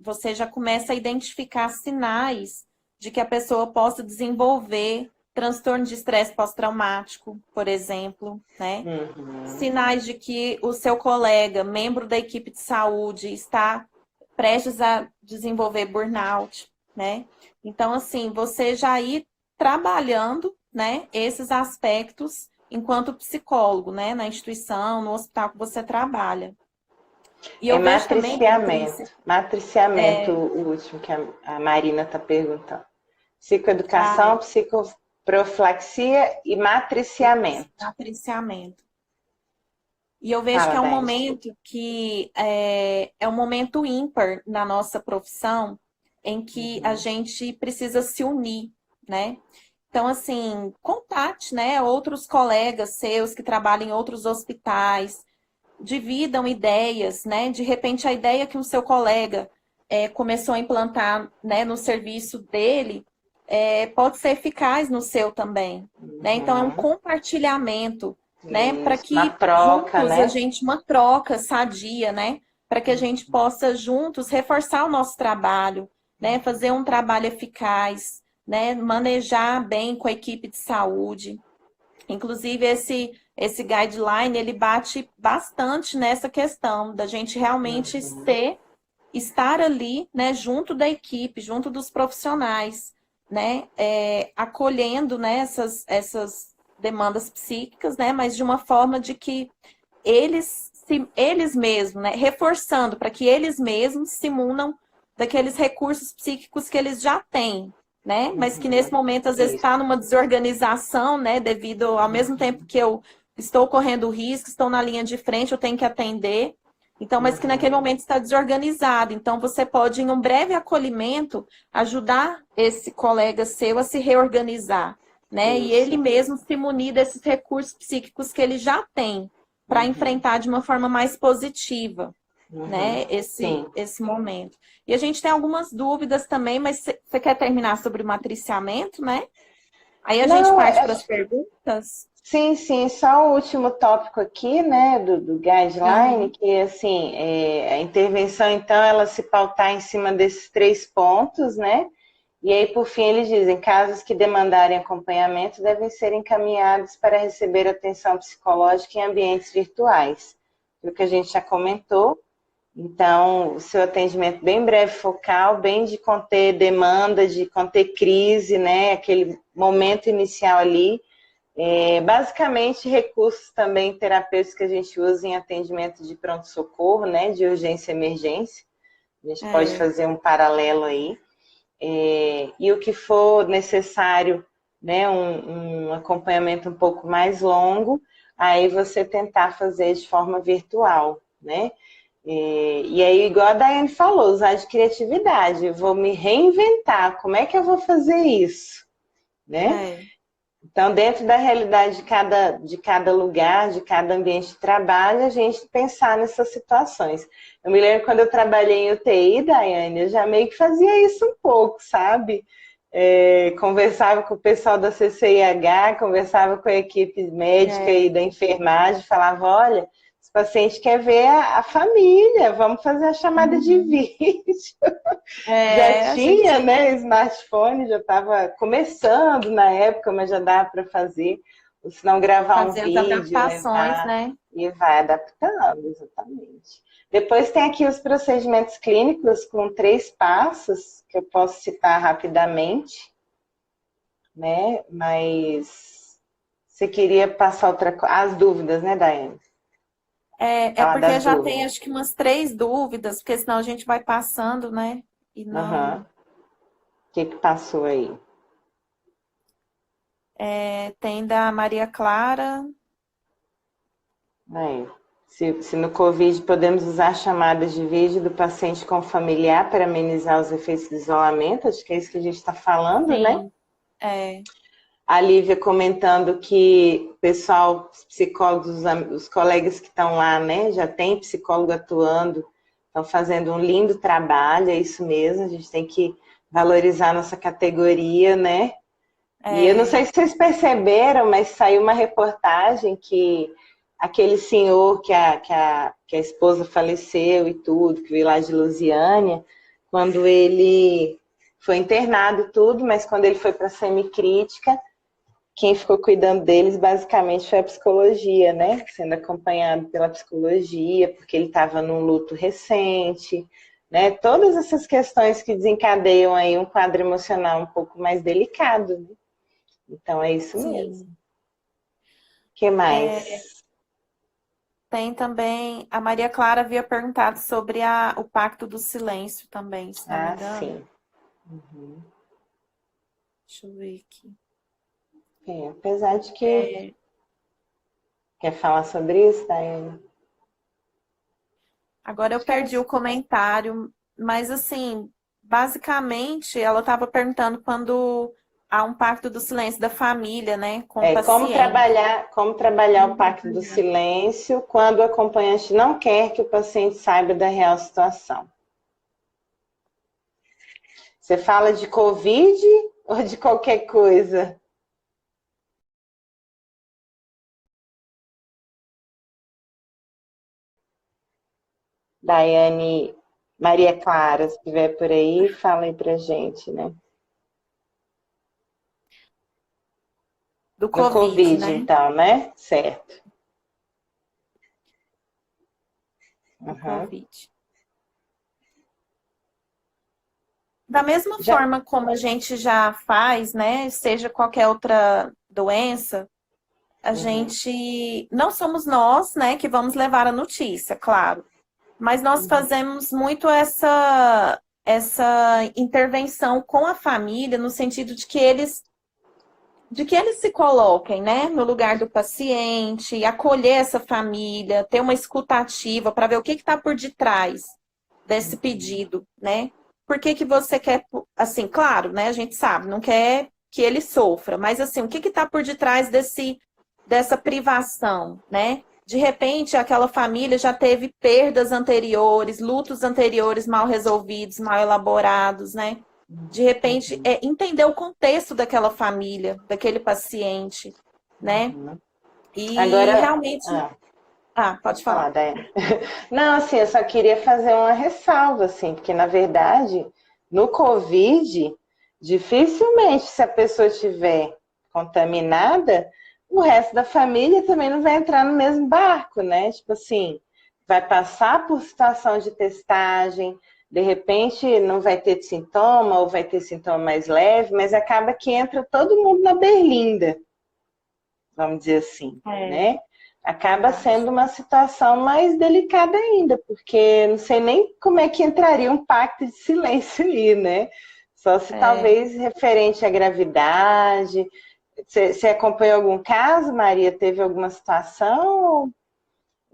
você já começa a identificar sinais de que a pessoa possa desenvolver transtorno de estresse pós-traumático, por exemplo, né? Sinais de que o seu colega, membro da equipe de saúde, está prestes a desenvolver burnout, né? Então, assim, você já ir trabalhando, né, esses aspectos enquanto psicólogo, né, na instituição, no hospital que você trabalha. E eu vejo também, matriciamento. Matriciamento, o último que a Marina está perguntando. Psicoeducação, psicoprofilaxia e matriciamento. Matriciamento. E eu vejo que é um momento que é um momento ímpar na nossa profissão, em que a gente precisa se unir, né? Então, assim, contate, né, outros colegas seus que trabalham em outros hospitais, dividam ideias, né? De repente, a ideia que o seu colega começou a implantar, né, no serviço dele pode ser eficaz no seu também, né? Então, é um compartilhamento, né? Para que uma troca, juntos né? uma troca sadia, né? Para que a gente possa juntos reforçar o nosso trabalho, né? Fazer um trabalho eficaz, né? Manejar bem com a equipe de saúde. Inclusive, esse guideline, ele bate bastante nessa questão da gente realmente estar ali, né, junto da equipe, junto dos profissionais, né, acolhendo, né, essas demandas psíquicas, né, mas de uma forma de que eles mesmos, né, reforçando para que eles mesmos se munam daqueles recursos psíquicos que eles já têm, né? Mas que nesse momento às vezes está numa desorganização, né? Devido ao mesmo tempo que eu estou correndo risco, estou na linha de frente, eu tenho que atender. Então, mas que naquele momento está desorganizado. Então, você pode, em um breve acolhimento, ajudar esse colega seu a se reorganizar, né? E ele mesmo se munir desses recursos psíquicos que ele já tem para enfrentar de uma forma mais positiva, né? Esse momento. E a gente tem algumas dúvidas também, mas você quer terminar sobre o matriciamento, né? Aí a gente parte para as perguntas. Sim, só o último tópico aqui, né, do guideline, que assim, a intervenção, então, ela se pautar em cima desses 3 pontos, né? E aí, por fim, eles dizem, casos que demandarem acompanhamento devem ser encaminhados para receber atenção psicológica em ambientes virtuais. O que a gente já comentou. Então, o seu atendimento bem breve, focal, bem de conter demanda, de conter crise, né? Aquele momento inicial ali. Basicamente, recursos também terapêuticos que a gente usa em atendimento de pronto-socorro, né? De urgência e emergência. A gente pode fazer um paralelo aí. E o que for necessário, né? Um acompanhamento um pouco mais longo, aí você tentar fazer de forma virtual, né? E aí, igual a Daiane falou, usar de criatividade. Eu vou me reinventar. Como é que eu vou fazer isso? Né? Então, dentro da realidade de cada lugar, de cada ambiente de trabalho, a gente pensar nessas situações. Eu me lembro quando eu trabalhei em UTI, Daiane, eu já meio que fazia isso um pouco, sabe? Conversava com o pessoal da CCIH, conversava com a equipe médica e da enfermagem, falava, olha, o paciente quer ver a família, vamos fazer a chamada de vídeo. Já tinha, né, smartphone, já estava começando na época, mas já dava para fazer. Ou se não gravar um Fazer as vídeo, adaptações, levar né? e vai adaptando, exatamente. Depois tem aqui os procedimentos clínicos com 3 passos, que eu posso citar rapidamente, né? Mas você queria passar outra coisa? As dúvidas, né, Daiane? É Falar porque das já tem dúvidas. acho que umas 3 dúvidas, porque senão a gente vai passando, né? E Aham. não. O que que passou aí? Tem da Maria Clara. Aí. Se no Covid podemos usar chamadas de vídeo do paciente com o familiar para amenizar os efeitos do isolamento, acho que é isso que a gente está falando, né? Sim, é. A Lívia comentando que o pessoal, os psicólogos, os colegas que estão lá, né, já tem psicólogo atuando, estão fazendo um lindo trabalho, é isso mesmo, a gente tem que valorizar a nossa categoria, né? E eu não sei se vocês perceberam, mas saiu uma reportagem que aquele senhor que a esposa faleceu e tudo, que veio lá de Lusiânia, quando ele foi internado e tudo, mas quando ele foi para a semicrítica, quem ficou cuidando deles basicamente foi a psicologia, né? Sendo acompanhado pela psicologia, porque ele estava num luto recente, né? Todas essas questões que desencadeiam aí um quadro emocional um pouco mais delicado, né? Então é isso mesmo. Sim. O que mais? Tem também, a Maria Clara havia perguntado sobre o Pacto do Silêncio também, se não me Ah, engano. sim. Uhum. Deixa eu ver aqui. Apesar de que É, quer falar sobre isso, Daiane? Agora eu perdi o comentário, mas assim, basicamente ela estava perguntando quando há um pacto do silêncio da família, né, com o paciente. Como trabalhar o pacto do silêncio quando o acompanhante não quer que o paciente saiba da real situação. Você fala de Covid ou de qualquer coisa? Daiane, Maria Clara, se estiver por aí, fala aí pra gente, né? Do No Covid, Covid, né? então, né? Certo. Do Uhum. Covid. Da mesma Já. forma como a gente já faz, né, seja qualquer outra doença, a Uhum. gente não somos nós, né, que vamos levar a notícia, claro. Mas nós fazemos muito essa intervenção com a família no sentido de que eles se coloquem, né, no lugar do paciente, acolher essa família, ter uma escuta ativa para ver o que está por detrás desse pedido, né? Por que que você quer, assim, claro, né? A gente sabe, não quer que ele sofra, mas assim, o que está por detrás dessa privação, né? De repente, aquela família já teve perdas anteriores, lutos anteriores mal resolvidos, mal elaborados, né? De repente, entender o contexto daquela família, daquele paciente, né? E Agora, realmente. Pode pode falar, falar. Daiane. Não, assim, eu só queria fazer uma ressalva, assim, porque na verdade, no Covid, dificilmente, se a pessoa estiver contaminada, o resto da família também não vai entrar no mesmo barco, né? Tipo assim, vai passar por situação de testagem, de repente não vai ter sintoma, ou vai ter sintoma mais leve, mas acaba que entra todo mundo na berlinda, vamos dizer assim, É, né? Acaba verdade. sendo uma situação mais delicada ainda, porque não sei nem como é que entraria um pacto de silêncio aí, né? Só se É. talvez referente à gravidade. Você acompanhou algum caso, Maria? Teve alguma situação?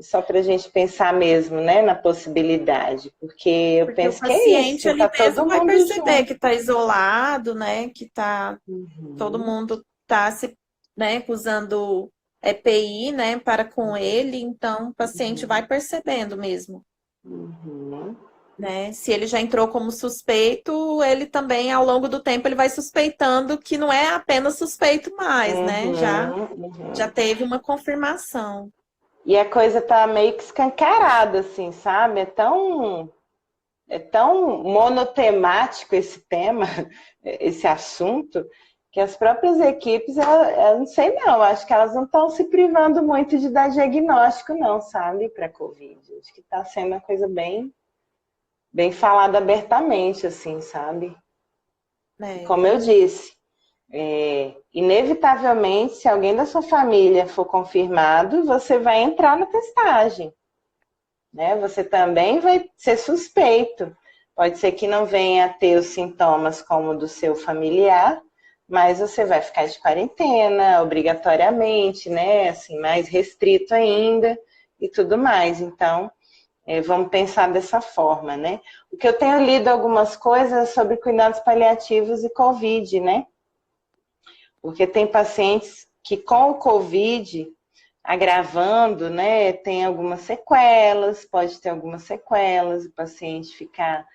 Só para a gente pensar mesmo, né, na possibilidade, porque eu Porque o penso que é isso, paciente assim, ali tá mesmo todo vai mundo perceber que junto. está isolado, né? Que todo Uhum, mundo está se, né, usando EPI, né, para com ele, então o paciente vai percebendo mesmo, uhum, né? Se ele já entrou como suspeito, ele também, ao longo do tempo, ele vai suspeitando que não é apenas suspeito mais, né? Já uhum. teve uma confirmação. E a coisa tá meio que escancarada, assim, sabe? É tão monotemático esse tema, esse assunto, que que as próprias equipes, eu não sei não, acho que elas não estão se privando muito de dar diagnóstico não, sabe, para Covid. Acho que está sendo uma coisa bem falada abertamente, assim, sabe? E É, como eu disse, inevitavelmente, se alguém da sua família for confirmado, você vai entrar na testagem, né? Você também vai ser suspeito. Pode ser que não venha a ter os sintomas como o do seu familiar, mas você vai ficar de quarentena obrigatoriamente, né? Assim, mais restrito ainda e tudo mais. Então, vamos pensar dessa forma, né? O que eu tenho lido algumas coisas sobre cuidados paliativos e Covid, né? Porque tem pacientes que com o Covid agravando, né, tem algumas sequelas, pode ter algumas sequelas, o paciente ficar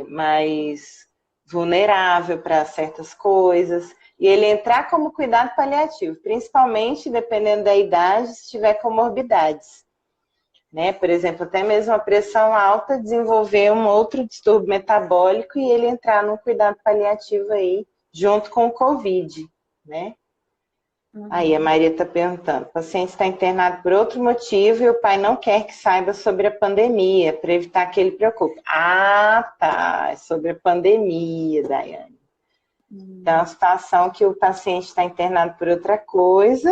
mais vulnerável para certas coisas, e ele entrar como cuidado paliativo, principalmente dependendo da idade, se tiver comorbidades. Né? Por exemplo, até mesmo a pressão alta desenvolver um outro distúrbio metabólico e ele entrar no cuidado paliativo aí, junto com o Covid, né? Aí a Maria está perguntando, o paciente está internado por outro motivo e o pai não quer que saiba sobre a pandemia, para evitar que ele preocupe. Ah, tá, é sobre a pandemia, Daiane. Então, é uma situação que o paciente está internado por outra coisa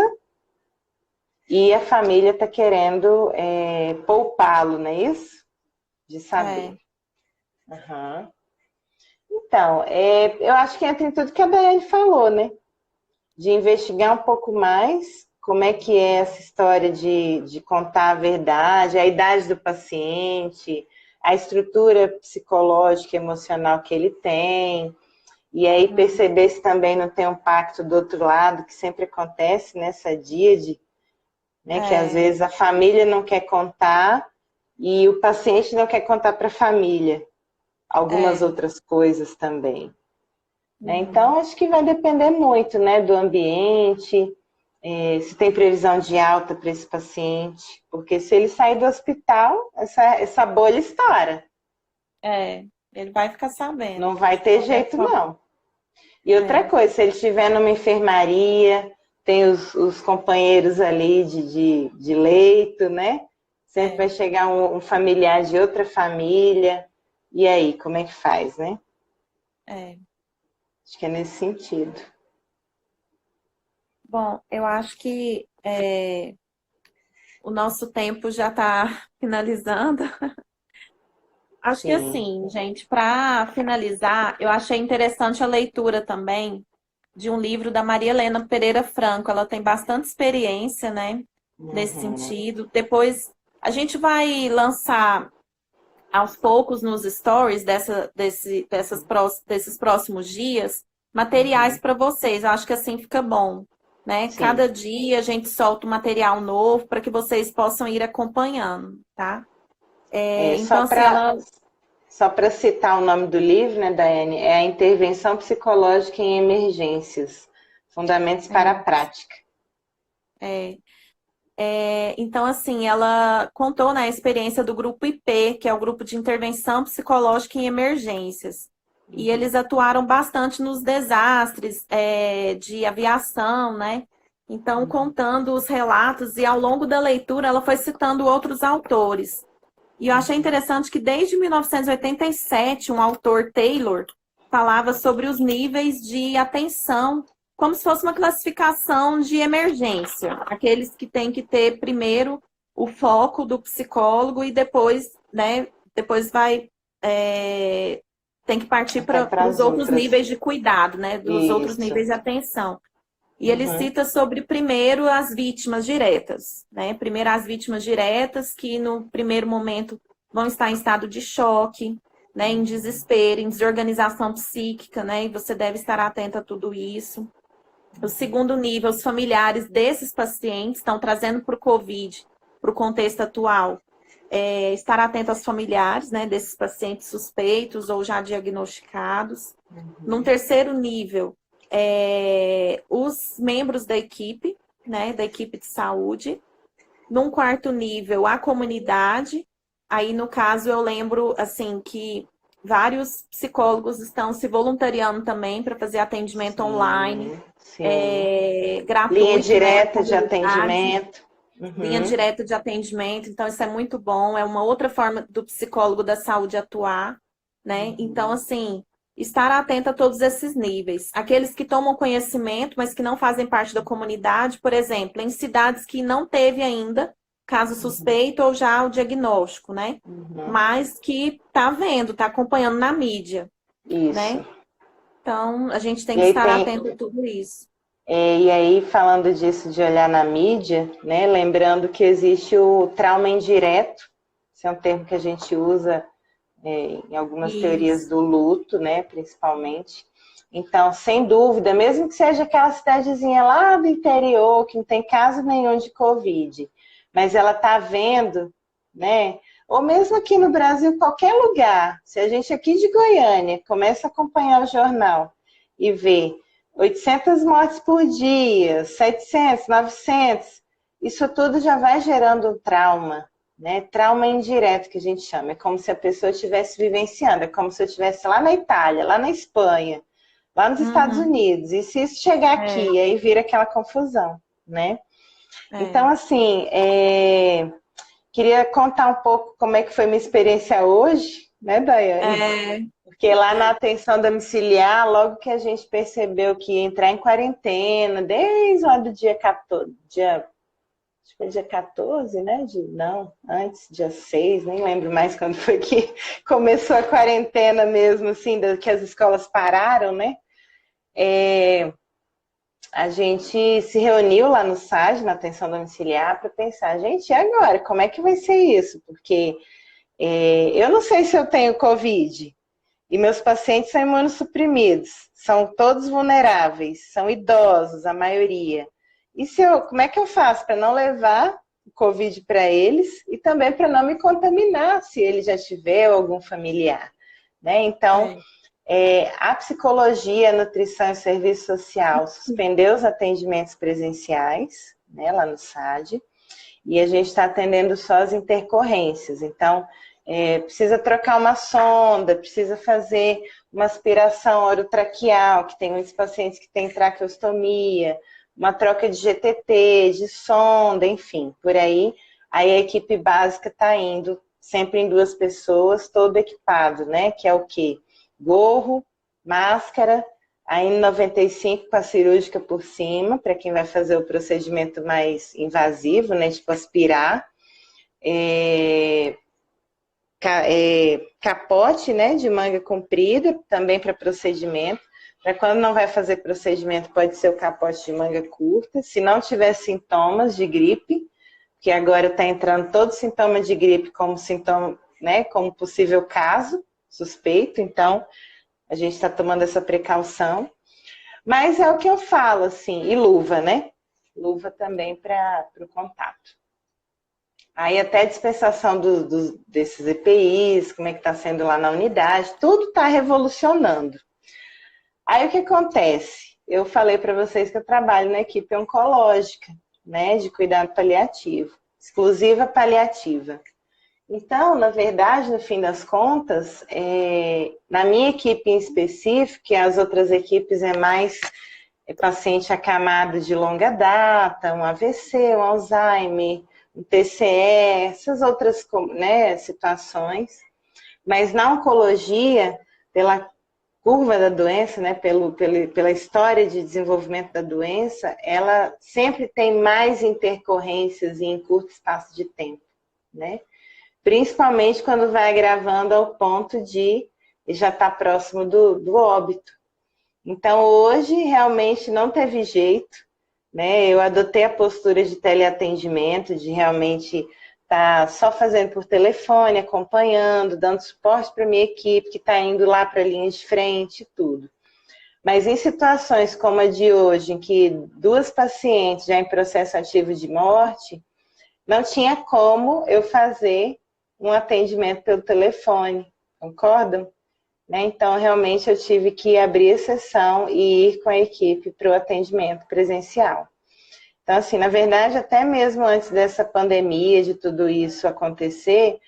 e a família está querendo poupá-lo, não é isso? De saber. Uhum. Então, eu acho que entra em tudo que a Daiane falou, né? De investigar um pouco mais como é que é essa história de contar a verdade, a idade do paciente, a estrutura psicológica e emocional que ele tem, e aí perceber se também não tem um pacto do outro lado, que sempre acontece nessa díade, né, que às vezes a família não quer contar e o paciente não quer contar para a família algumas outras coisas também. Né? Então, acho que vai depender muito, né, do ambiente, se tem previsão de alta para esse paciente, porque se ele sair do hospital, essa bolha estoura. Ele vai ficar sabendo. Não vai ter jeito, não. E outra coisa, se ele estiver numa enfermaria, tem os companheiros ali de leito, né? Sempre vai chegar um familiar de outra família. E aí, como é que faz, né? Acho que é nesse sentido. Bom, eu acho que o nosso tempo já está finalizando. Acho que assim, gente, para finalizar, eu achei interessante a leitura também de um livro da Maria Helena Pereira Franco. Ela tem bastante experiência, né, nesse sentido. Depois a gente vai lançar aos poucos nos stories desses próximos dias materiais para vocês. Eu acho que assim fica bom, né? Sim. Cada dia a gente solta um material novo para que vocês possam ir acompanhando, tá? Então, assim, Só para citar o nome do livro, né, Daiane, é a Intervenção Psicológica em Emergências, Fundamentos para a Prática. Então, assim, ela contou, né, a experiência do grupo IP, que é o Grupo de Intervenção Psicológica em Emergências. E eles atuaram bastante nos desastres de aviação, né? Então, contando os relatos, e ao longo da leitura ela foi citando outros autores. E eu achei interessante que desde 1987, um autor, Taylor, falava sobre os níveis de atenção, como se fosse uma classificação de emergência. Aqueles que têm que ter primeiro o foco do psicólogo e depois, né, depois tem que partir para os outros níveis de cuidado, né, dos outros níveis de atenção. E ele cita sobre, primeiro, as vítimas diretas, né? Primeiro, as vítimas diretas, que no primeiro momento vão estar em estado de choque, né? Em desespero, em desorganização psíquica, né? E você deve estar atento a tudo isso. O segundo nível, os familiares desses pacientes estão trazendo para o COVID, para o contexto atual, estar atento aos familiares, né? Desses pacientes suspeitos ou já diagnosticados. Num terceiro nível, os membros da equipe, né, da equipe de saúde. Num quarto nível, a comunidade. Aí, no caso, eu lembro, assim, que vários psicólogos estão se voluntariando também para fazer atendimento online, sim. Linha gratuito, né? A direta de comunidade, atendimento. linha Uhum, direta de atendimento, então isso é muito bom, é uma outra forma do psicólogo da saúde atuar, né? Então, assim, estar atento a todos esses níveis. Aqueles que tomam conhecimento, mas que não fazem parte da comunidade, por exemplo, em cidades que não teve ainda caso suspeito ou já o diagnóstico, né? uhum. Mas que tá vendo, tá acompanhando na mídia, Isso. né? Então, a gente tem E que aí estar tem, atento a tudo isso. e aí falando disso de olhar na mídia, né? Lembrando que existe o trauma indireto, esse é um termo que a gente usa em algumas teorias Isso. do luto, né? Principalmente. Então, sem dúvida, mesmo que seja aquela cidadezinha lá do interior, que não tem caso nenhum de Covid, mas ela está vendo, né? Ou mesmo aqui no Brasil, qualquer lugar, se a gente aqui de Goiânia começa a acompanhar o jornal e vê 800 mortes por dia, 700, 900, isso tudo já vai gerando um trauma, né? Trauma indireto que a gente chama. É como se a pessoa estivesse vivenciando, é como se eu estivesse lá na Itália, lá na Espanha, lá nos Estados Uhum. Unidos. E se isso chegar É, aqui, aí vira aquela confusão, né? Então, é. assim, queria contar um pouco como é que foi minha experiência hoje, né, Daiane? É, Porque lá na atenção domiciliar, logo que a gente percebeu que ia entrar em quarentena, desde lá do dia 14, acho que foi dia 14, né? Não, antes, dia 6, nem lembro mais quando foi que começou a quarentena mesmo, assim, que as escolas pararam, né? A gente se reuniu lá no SAD, na atenção domiciliar, para pensar, gente, e agora? Como é que vai ser isso? Porque eu não sei se eu tenho Covid e meus pacientes são imunossuprimidos, são todos vulneráveis, são idosos, a maioria. E como é que eu faço para não levar o Covid para eles e também para não me contaminar se ele já tiver ou algum familiar, né? Então, é. a psicologia, a nutrição e serviço social suspendeu os atendimentos presenciais, né, lá no SAD, e a gente está atendendo só as intercorrências. Então, precisa trocar uma sonda, precisa fazer uma aspiração orotraqueal, que tem muitos pacientes que têm traqueostomia, uma troca de GTT, de sonda, enfim, por aí. Aí a equipe básica está indo sempre em 2 pessoas, todo equipado, né? Que é o quê? Gorro, máscara, a N95 com a cirúrgica por cima, para quem vai fazer o procedimento mais invasivo, né? Tipo aspirar. Capote, né, de manga comprida, também para procedimento. Para quando não vai fazer procedimento, pode ser o capote de manga curta. Se não tiver sintomas de gripe, que agora está entrando todos os sintomas de gripe como sintoma, né, como possível caso suspeito, então a gente está tomando essa precaução. Mas é o que eu falo, assim, e luva, né? Luva também para o contato. Aí até a dispensação desses EPIs, como é que está sendo lá na unidade, tudo está revolucionando. Aí o que acontece? Eu falei para vocês que eu trabalho na equipe oncológica, né, de cuidado paliativo, exclusiva paliativa. Então, na verdade, no fim das contas, na minha equipe em específico, que as outras equipes é mais paciente acamado de longa data, um AVC, um Alzheimer, um TCE, essas outras, né, situações. Mas na oncologia, pela curva da doença, né, pela história de desenvolvimento da doença, ela sempre tem mais intercorrências em curto espaço de tempo, né? Principalmente quando vai agravando ao ponto de já estar próximo do óbito. Então, hoje, realmente não teve jeito, né? Eu adotei a postura de teleatendimento, de realmente estar só fazendo por telefone, acompanhando, dando suporte para a minha equipe, que está indo lá para a linha de frente e tudo. Mas em situações como a de hoje, em que 2 pacientes já em processo ativo de morte, não tinha como eu fazer um atendimento pelo telefone, concordam? Né? Então, realmente, eu tive que abrir exceção e ir com a equipe para o atendimento presencial. Então, assim, na verdade, até mesmo antes dessa pandemia, de tudo isso acontecer,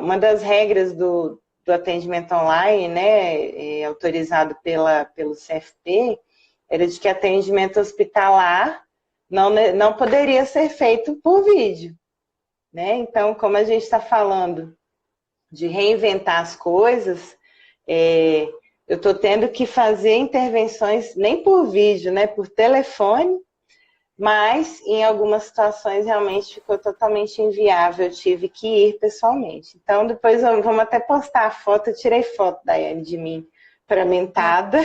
uma das regras do do atendimento online, né, autorizado pelo CFP, era de que atendimento hospitalar não poderia ser feito por vídeo, né? Então, como a gente está falando de reinventar as coisas, eu estou tendo que fazer intervenções nem por vídeo, né, por telefone, mas em algumas situações realmente ficou totalmente inviável, eu tive que ir pessoalmente. Então depois vamos até postar a foto, eu tirei foto, Daiane, de mim fragmentada,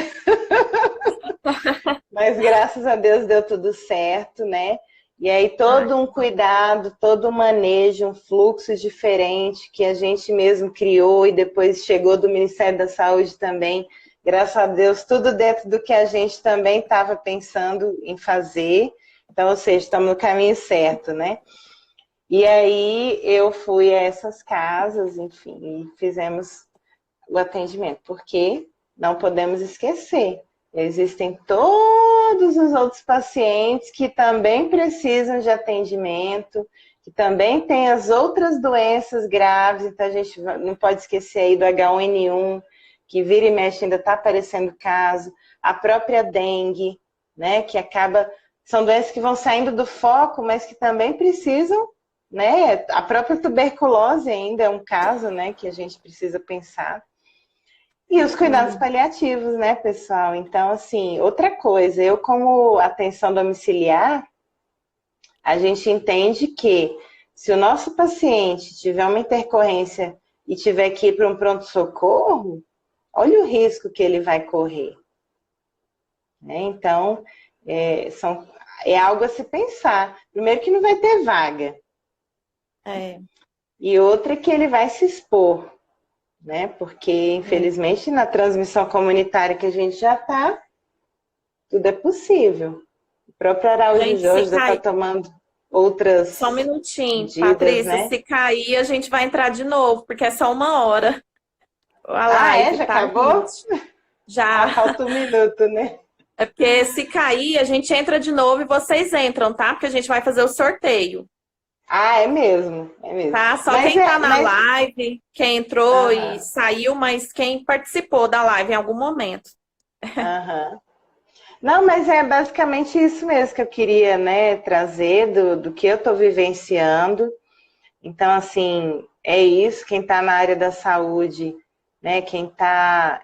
mas graças a Deus deu tudo certo, né? E aí todo um cuidado, todo um manejo, um fluxo diferente que a gente mesmo criou e depois chegou do Ministério da Saúde também, graças a Deus, tudo dentro do que a gente também estava pensando em fazer. Então, ou seja, estamos no caminho certo, né? E aí eu fui a essas casas, enfim, e fizemos o atendimento, porque não podemos esquecer, existem todos os outros pacientes que também precisam de atendimento, que também têm as outras doenças graves, então a gente não pode esquecer aí do H1N1, que vira e mexe ainda está aparecendo caso, a própria dengue, né, que acaba... São doenças que vão saindo do foco, mas que também precisam, né? A própria tuberculose ainda é um caso, né, que a gente precisa pensar. E os cuidados paliativos, né, pessoal? Então, assim, outra coisa, eu como atenção domiciliar, a gente entende que se o nosso paciente tiver uma intercorrência e tiver que ir para um pronto-socorro, olha o risco que ele vai correr. Né? Então, é algo a se pensar. Primeiro que não vai ter vaga. E outra que ele vai se expor, né? Porque, infelizmente, na transmissão comunitária que a gente já está, tudo é possível. O próprio Araújo Jorge já está tomando outras Só um minutinho, medidas, Patrícia, né? se cair, a gente vai entrar de novo, porque é só 1 hora. A live, Já tá, acabou? gente? Já. Falta 1 minuto, né? É porque se cair, a gente entra de novo e vocês entram, tá? Porque a gente vai fazer o sorteio. É mesmo, é mesmo. Tá? Só quem tá na live, quem entrou e saiu, mas quem participou da live em algum momento. Não, mas é basicamente isso mesmo que eu queria, né, trazer do que eu estou vivenciando. Então, assim, é isso, quem está na área da saúde, né, quem está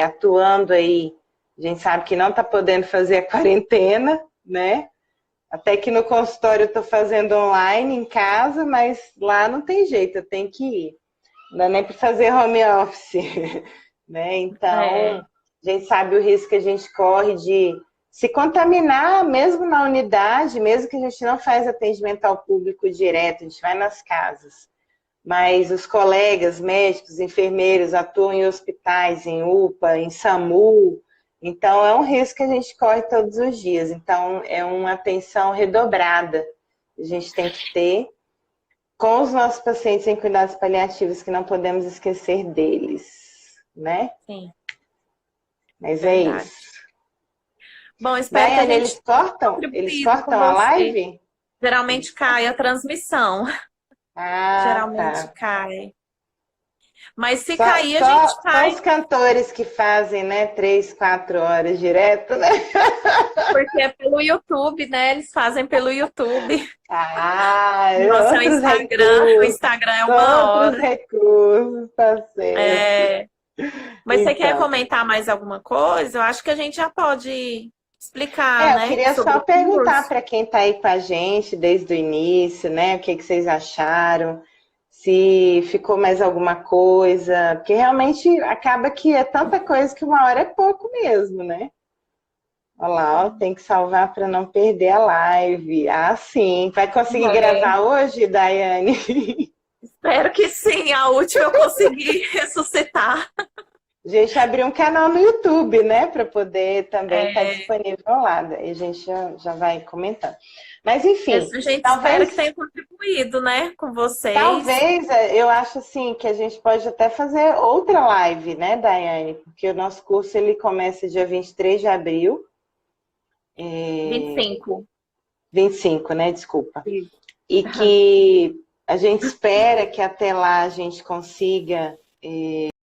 atuando aí, a gente sabe que não está podendo fazer a quarentena, né? Até que no consultório eu estou fazendo online em casa, mas lá não tem jeito, eu tenho que ir. Não dá nem para fazer home office, né? Então, a gente sabe o risco que a gente corre de se contaminar mesmo na unidade, mesmo que a gente não faz atendimento ao público direto, a gente vai nas casas. Mas os colegas médicos, enfermeiros atuam em hospitais, em UPA, em SAMU. Então, é um risco que a gente corre todos os dias. Então, é uma atenção redobrada que a gente tem que ter com os nossos pacientes em cuidados paliativos, que não podemos esquecer deles, né? Sim. Mas verdade. É isso. Bom, espero que a gente... Eles cortam a live? Geralmente cai a transmissão. Geralmente cai. Mas se cair, a gente cai. Só os cantores que fazem, né, 3, 4 horas direto, né? Porque é pelo YouTube, né? Eles fazem pelo YouTube. Nosso o Instagram é 1 hora. Outros recursos, tá certo. Mas você quer comentar mais alguma coisa? Eu acho que a gente já pode explicar, né? Eu queria só perguntar para quem está aí com a gente desde o início, né? O que vocês acharam? Se ficou mais alguma coisa, porque realmente acaba que é tanta coisa que 1 hora é pouco mesmo, né? Olha lá, tem que salvar para não perder a live. Sim. Vai conseguir gravar hoje, Daiane? Espero que sim. A última eu consegui ressuscitar. A gente abriu um canal no YouTube, né? Para poder também estar disponível lá. E a gente já vai comentando. Mas, enfim. A gente espera que tenha contribuído, né? Com vocês. Talvez, eu acho assim, que a gente pode até fazer outra live, né, Daiane? Porque o nosso curso, ele começa dia 23 de abril. 25, né? Desculpa. Sim. E que a gente espera que até lá a gente consiga